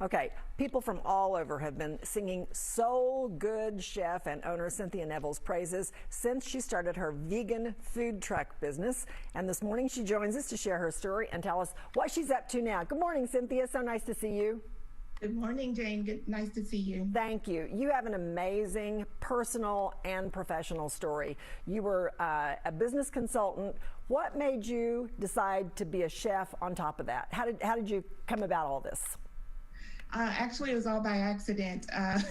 Okay, people from all over have been singing Soul Good chef and owner Cynthia NEVELS praises since she started her vegan food truck business. And this morning she joins us to share her story and tell us what she's up to now. Good morning, Cynthia. So nice to see you. Good morning, Jane. Nice to see you. Thank you. You have an amazing personal and professional story. You were a business consultant. What made you decide to be a chef on top of that? How did you come about all this? Actually, it was all by accident. I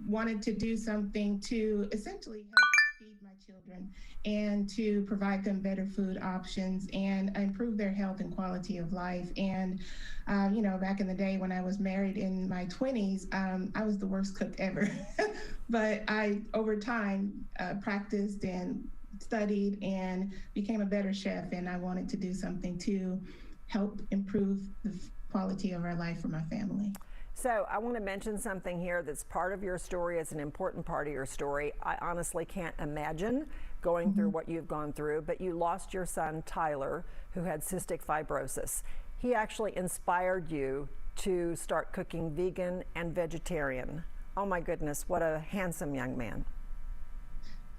wanted to do something to essentially help feed my children and to provide them better food options and improve their health and quality of life. And, back in the day when I was married in my 20s, I was the worst cook ever. But I, over time, practiced and studied and became a better chef. And I wanted to do something to help improve the quality of our life for my family. So I want to mention something here that's part of your story. It's an important part of your story. I honestly can't imagine going through what you've gone through, but you lost your son, Tyler, who had cystic fibrosis. He actually inspired you to start cooking vegan and vegetarian. Oh my goodness, what a handsome young man.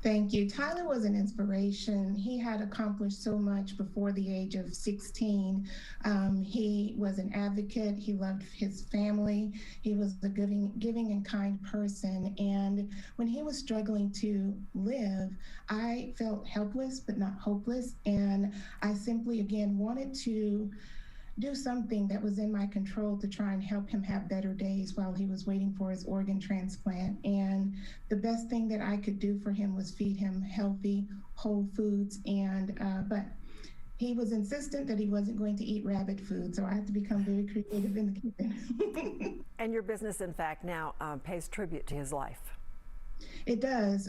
Thank you. Tyler was an inspiration. He had accomplished so much before the age of 16. He was an advocate. He loved his family. He was a giving and kind person. And when he was struggling to live, I felt helpless, but not hopeless. And I simply, again, wanted to do something that was in my control to try and help him have better days while he was waiting for his organ transplant. And the best thing that I could do for him was feed him healthy, whole foods. But he was insistent that he wasn't going to eat rabbit food, so I had to become very creative in the kitchen. And your business, in fact, now pays tribute to his life. It does.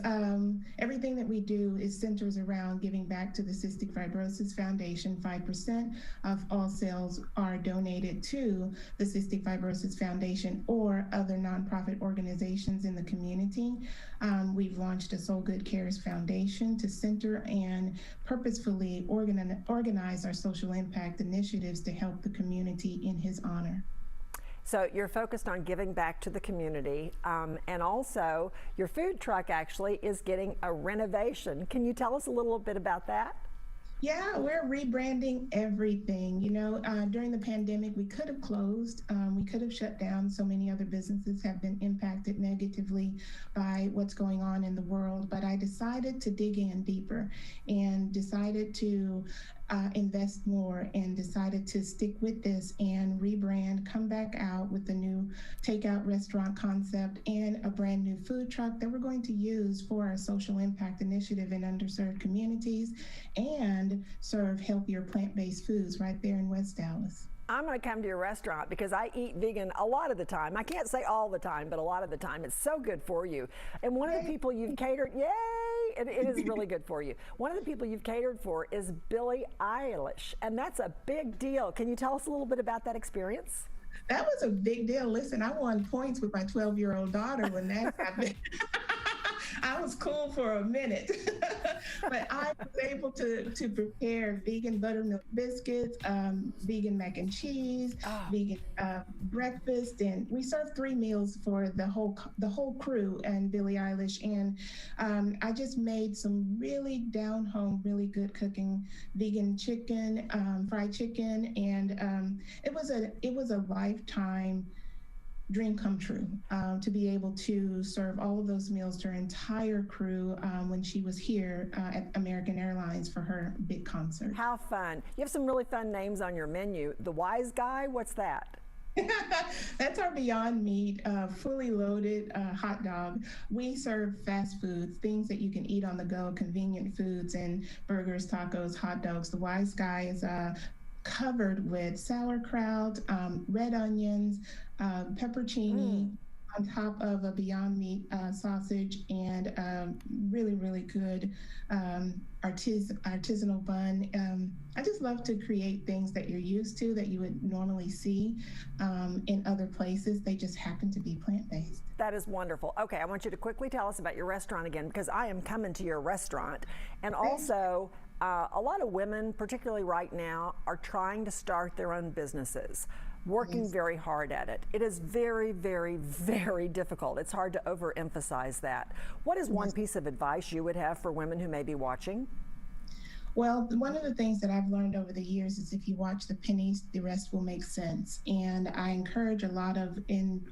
Everything that we do is centers around giving back to the Cystic Fibrosis Foundation. 5% of all sales are donated to the Cystic Fibrosis Foundation or other nonprofit organizations in the community. We've launched a Soul Good Cares Foundation to center and purposefully organize our social impact initiatives to help the community in his honor. So you're focused on giving back to the community, and also your food truck actually is getting a renovation. Can you tell us a little bit about that? Yeah, we're rebranding everything. During the pandemic, we could have closed, we could have shut down. So many other businesses have been impacted negatively by what's going on in the world. But I decided to dig in deeper and decided to invest more and decided to stick with this and rebrand, come back out with a new takeout restaurant concept and a brand new food truck that we're going to use for our social impact initiative in underserved communities and serve healthier plant-based foods right there in West Dallas. I'm going to come to your restaurant because I eat vegan a lot of the time. I can't say all the time, but a lot of the time. It's so good for you. And one of the people you've catered, yay, it is really good for you. One of the people you've catered for is Billie Eilish, and that's a big deal. Can you tell us a little bit about that experience? That was a big deal. Listen, I won points with my 12-year-old daughter when that happened. I was cool for a minute, but I was able to prepare vegan buttermilk biscuits, vegan mac and cheese, vegan breakfast, and we served 3 meals for the whole crew and Billie Eilish. And I just made some really down home, really good cooking vegan chicken, fried chicken, and it was a lifetime dream come true to be able to serve all of those meals to her entire crew when she was here at American Airlines for her big concert. How fun. You have some really fun names on your menu. The Wise Guy, what's that? That's our Beyond Meat, fully loaded hot dog. We serve fast foods, things that you can eat on the go, convenient foods, and burgers, tacos, hot dogs. The Wise Guy is covered with sauerkraut, red onions, pepperoni on top of a Beyond Meat sausage and really, really good artisanal bun. I just love to create things that you're used to that you would normally see in other places. They just happen to be plant-based. That is wonderful. Okay, I want you to quickly tell us about your restaurant again, because I am coming to your restaurant. And also, a lot of women, particularly right now, are trying to start their own businesses. working Yes. very hard at it. It is very, very, very difficult. It's hard to overemphasize that. What is one piece of advice you would have for women who may be watching? Well, one of the things that I've learned over the years is if you watch the pennies, the rest will make sense. And I encourage a lot of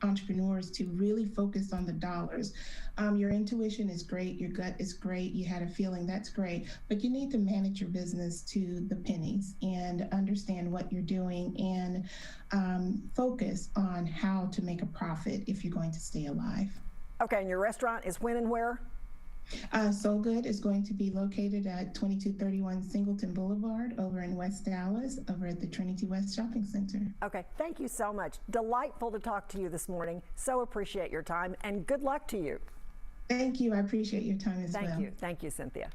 entrepreneurs to really focus on the dollars. Your intuition is great, your gut is great, you had a feeling, that's great, but you need to manage your business to the pennies and understand what you're doing and focus on how to make a profit if you're going to stay alive. Okay, and your restaurant is when and where? SOULGOOD is going to be located at 2231 Singleton Boulevard over in West Dallas, over at the Trinity West Shopping Center. Okay, thank you so much. Delightful to talk to you this morning. So appreciate your time, and good luck to you. Thank you. I appreciate your time as well. Thank you. Thank you, Cynthia.